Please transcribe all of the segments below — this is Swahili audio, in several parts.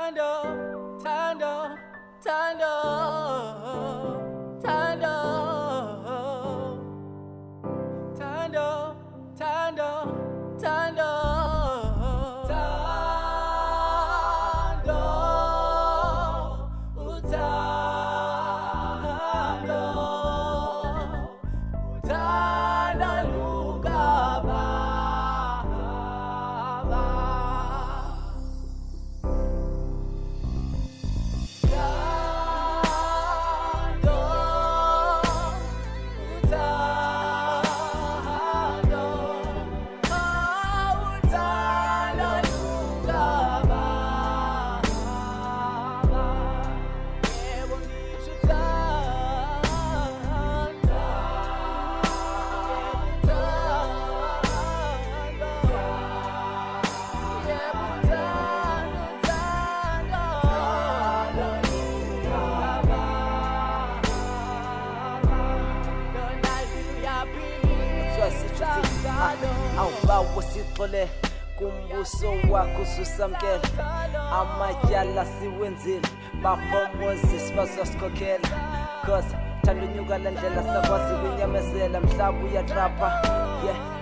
Tando, Tando, Tando, Tando, Tando, Tando, Tando, awubawo sixole kumbuso wakho susamkela amatyala siwenzile baphomozi bazosikhokhela cause thanda unyuka le ndlela sakwazi ukunyamezela mhlawumbe uyatrapha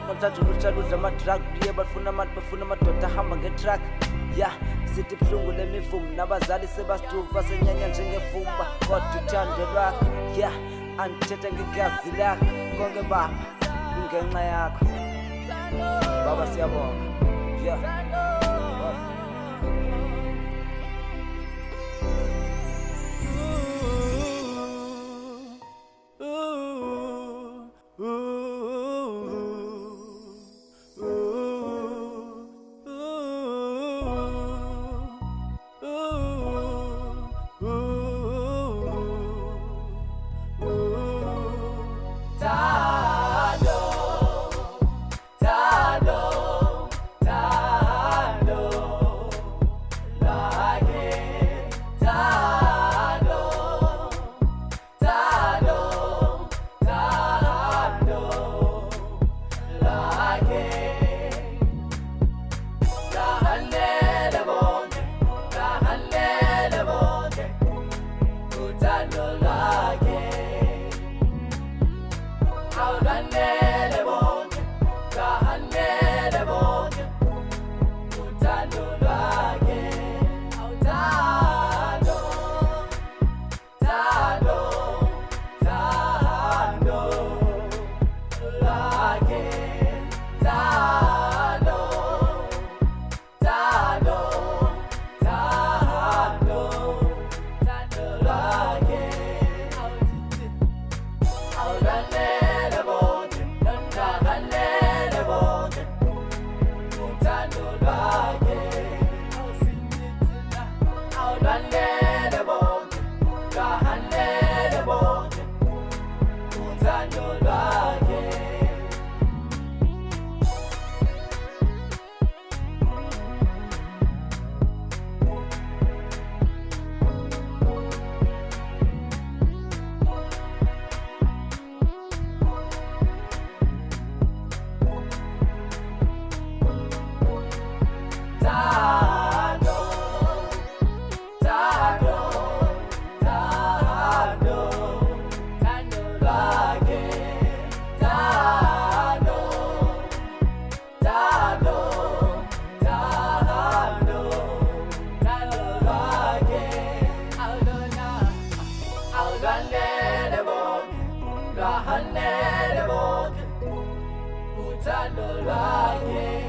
namhlanje ulutsha ludla amadrug buye bafuna amadoda ahamba ngetruck sithi buhlungu le mivumo nabazali sebasituva senyanya njengefumba kodwa uthando lwakho andithetha ngegazi lakho konke baba kungenxa yakho baba siyabonga Uthando lwakhe